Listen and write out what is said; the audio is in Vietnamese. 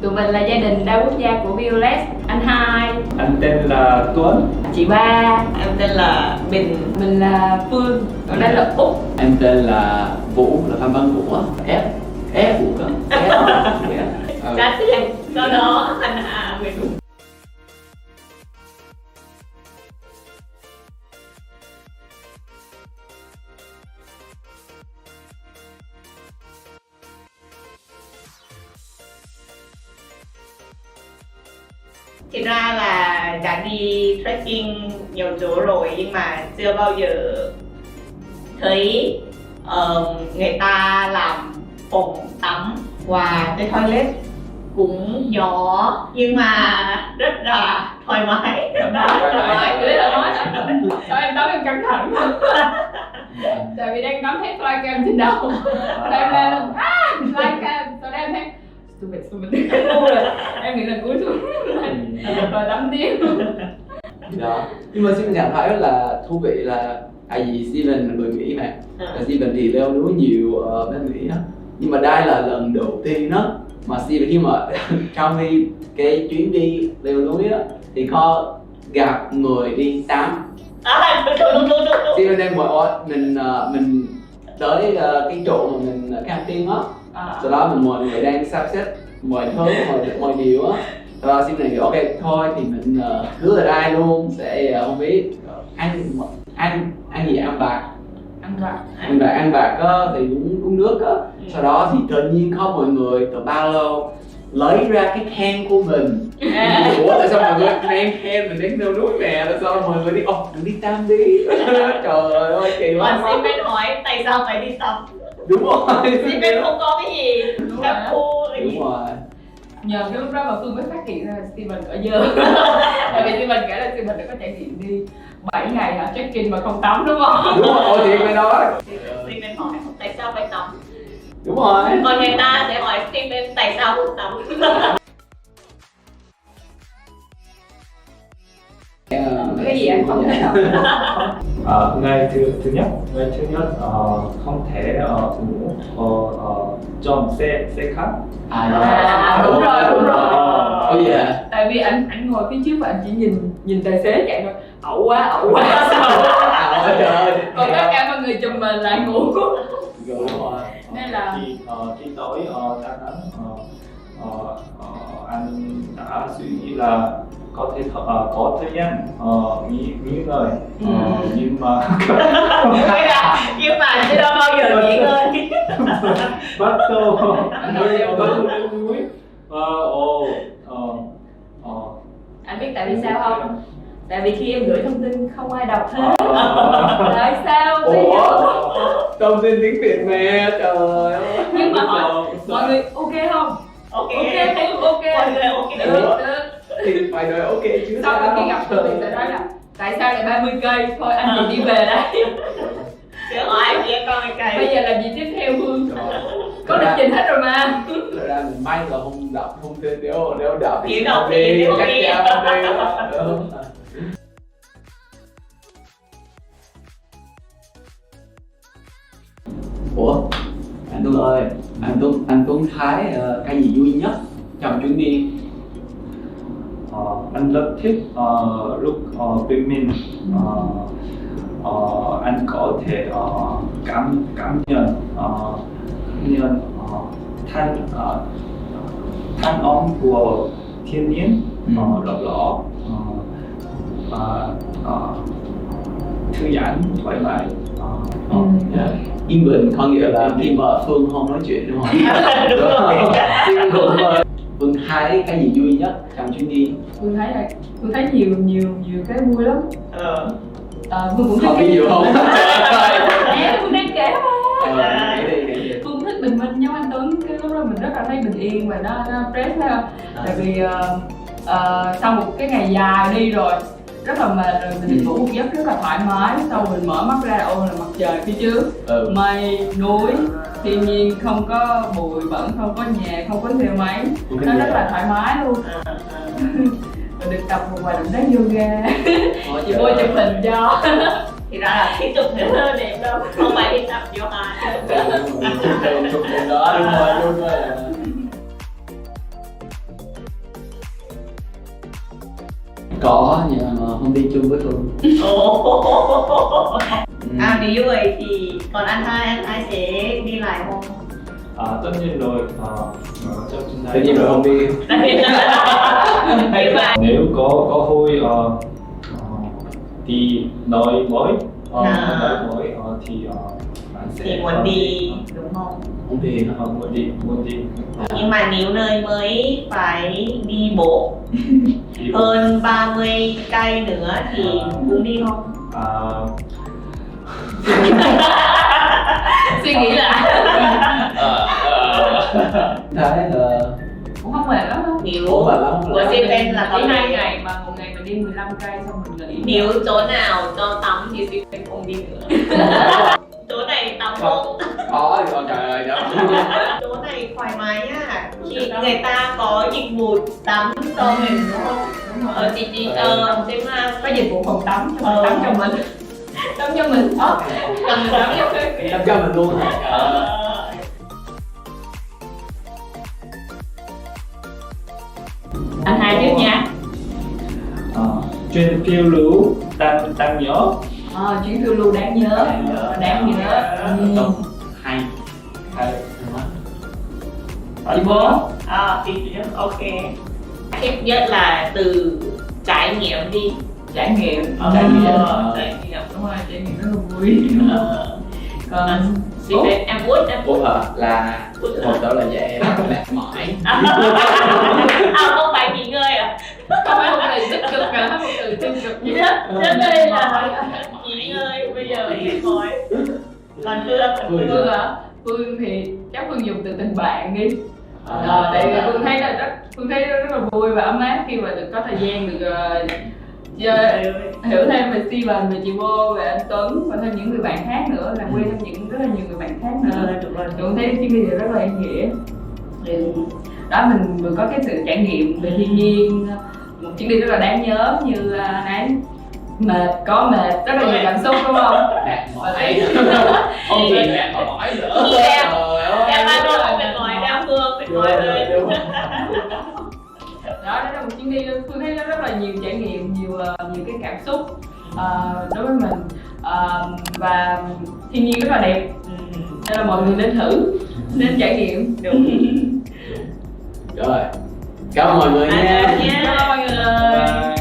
Tụi mình là gia đình đa quốc gia của Violet. Anh hai. Anh tên là Tuấn. Chị ba. Em tên là Bình. Mình là Phương. Còn đây là Úc. Em tên là Vũ, là Phan Văn Vũ á. F Vũ cơ. Trả tiền. Sau đó anh Hà Nguyễn. Thực ra là đã đi trekking nhiều chỗ rồi nhưng mà chưa bao giờ thấy người ta làm phòng tắm và cái toilet cũng nhỏ nhưng mà rất là thoải mái. Sao em tắm em căng thẳng. Tại vì đang tắm thấy flycam trên đầu. Rồi em lên flycam. Sau đó em thấy stupid. Em nghĩ là cúi xuống rồi tắm tiếp. Đó. Nhưng mà Steven cảm thấy rất là thú vị là tại vì Steven là người Mỹ mà. Steven thì leo núi nhiều ở bên Mỹ á. Nhưng mà đây là lần đầu tiên đó mà Steven khi mà trong cái chuyến đi leo núi á thì có gặp người đi tắm. Đúng. Steven đang ngồi mình tới cái chỗ mà mình camping á. Sau đó mọi người đang sắp xếp mọi thứ, mọi điều á. Sau đó Steven nghĩ ok thôi thì mình cứ ở đây luôn, sẽ không biết ăn gì, ăn bạc á, thì uống nước á. Sau đó thì tự nhiên có mọi người từ bao lâu lấy ra cái can của mình. Ủa tại sao mọi người mang can mình đến leo núi nè, tại sao mọi người đi đừng đi tắm đi. Trời ơi kỳ lắm. Và Steven hỏi tại sao phải đi tắm. Đúng rồi. Steven không có cái gì các khu cái gì. Đúng rồi. Nhờ cái lúc đó mà Phương mới phát hiện ra Steven ở dơ. Tại vì Steven kể là Steven đã có trải nghiệm đi 7 ngày hả check-in mà không tắm đúng không? Đúng rồi, thiệt mày nói. Steven hỏi tại sao phải tắm. Đúng rồi. Còn người ta sẽ hỏi Steven tại sao không tắm. Cái gì anh không thể nào. Ngày thứ nhất không thể ngủ trong xe khách. Đúng rồi. Ủa gì hả? Tại vì anh ngồi phía trước và anh chỉ nhìn tài xế chạy thôi. Ẩu quá. Trời ơi. Còn tất cả mọi người chùm mình lại ngủ. Đúng rồi. Nên là Khi tối Đà Nẵng anh đã suy nghĩ là có thể có thời gian nghỉ ngơi nhưng mà Nhưng mà chưa đâu bao giờ nghỉ ngơi. bắt đầu leo núi. anh biết tại vì sao không? Tại vì khi em gửi thông tin không ai đọc hết. Tại sao? Thông tin tiếng Việt mẹ, trời ơi. Nhưng mà hỏi mọi người ok không? Ok. Ok. Mọi người ok. Được. Thì phải nói ok chứ. Sau đó khi gặp tôi thì sẽ nói là tại sao lại 30 cây? Thôi anh chỉ đi về đây. Chứ hỏi anh chị con cái Bây cây. giờ làm gì tiếp theo Hương? Có lịch trình hết rồi mà. Thật ra mình may là không đọc thông tin, nếu đọc Chỉ đọc thì chắc đi. chắn không đi đó. Ủa anh Tuấn ơi, anh Tuấn thấy cái gì vui nhất trong chuyến đi? Anh rất thích lúc bên mình anh có thể cảm nhận thanh âm của thiên nhiên rộng rõ và thư giãn thoải mái. Yên bình có nghĩa là khi mà Phương không nói chuyện đúng không? Đúng rồi. Phương thấy cái gì vui nhất trong chuyến đi? Phương thấy nhiều cái vui lắm. Phương cũng thích Không biết nhiều không? Em Phương đang kể mà. Kể đi. Phương thích bình minh giống anh Tuấn. Cái lúc đó mình rất là thấy bình yên và nó fresh phải không? Tại vì sau một cái ngày dài đi rồi rất là mệt rồi, mình ngủ một giấc rất là thoải mái. Sau mình mở mắt ra là là mặt trời phía trước, mây, núi, thiên nhiên, không có bụi bẩn, không có nhà, không có xe máy, nó rất là thoải mái luôn. Rồi được tập một vài động tác yoga, chị vô chụp hình cho. Thì ra là cái chụp hình hơn đẹp đâu, không phải đi tập yoga. Chụp hình đó, đúng rồi. Có nhưng mà không đi chung với Phương. Ồ. Ừ. Nếu như vậy thì còn anh hai sẽ đi lại không? Tất nhiên rồi. Trong chuyến Tự nhiên rồi không đi. Nhưng mà Nếu có hội đi nơi mới, thì bạn sẽ thì muốn đi đúng không? Không đi. muốn đi. Nhưng mà nếu nơi mới phải đi bộ Đi bộ. hơn 30 cây nữa thì cũng đi không? Suy nghĩ lại. Thấy là Cũng không mệt lắm đâu. Nếu ủa mà lắm của Steven là có đi 2 hai ngày mà một ngày mình đi 15 cây xong mình nghỉ. nếu chỗ nào cho tắm thì Steven không đi nữa. Chỗ này tắm không? có thì con trời ơi đó. Chỗ này thoải mái á, khi người ta có dịch vụ tắm cho mình đúng không? Đúng rồi. Chị xem Có dịch vụ phòng tắm cho mình, tắm cho mình. Tắm cho mình. Tắm cho mình. Làm cho mình luôn hả? Anh hai trước nha. Chuyến phiêu lưu đáng nhớ. Chuyến phiêu lưu đáng nhớ. Đáng nhớ. Hay. Chị bố. Thì ok. Thích nhất là từ trải nghiệm đi. Trải nghiệm. Trải nghiệm. Đúng rồi, trải nghiệm rất là vui. Còn Steven, em út Ủa hả? Là một chỗ là vậy mệt mỏi. không phải nghỉ ngơi à? không phải một từ tích cực cả, một từ tiêu cực gì hết. Trước đây là nghỉ ngơi, bây giờ mệt mỏi. Còn Phương hả? Phương thì chắc Phương dùng từ tình bạn đi. Tại vì Phương thấy rất là vui và ấm áp khi mà được có thời gian được chơi, hiểu thêm về Steven, về chị Vô, về anh Tuấn và thêm những người bạn khác nữa, làm quen thêm những rất là nhiều người bạn khác nữa. Phương thấy chuyến đi rất là ý nghĩa. Thì đó, mình vừa có cái sự trải nghiệm về thiên nhiên, một chuyến đi rất là đáng nhớ như nãy mệt, có mệt rất là nhiều cảm xúc đúng không? Mệt mỏi. Không chỉ mệt mỏi nữa. em ba đôi không mệt mỏi, đeo Phương mệt mỏi hơn. Đó là một chuyến đi Phương thấy nó rất là nhiều trải nghiệm, nhiều cái cảm xúc đối với mình, và thiên nhiên rất là đẹp, nên là mọi người nên thử, nên trải nghiệm. Đúng. Rồi, cảm ơn mọi người nha. Cảm ơn mọi người. Bye.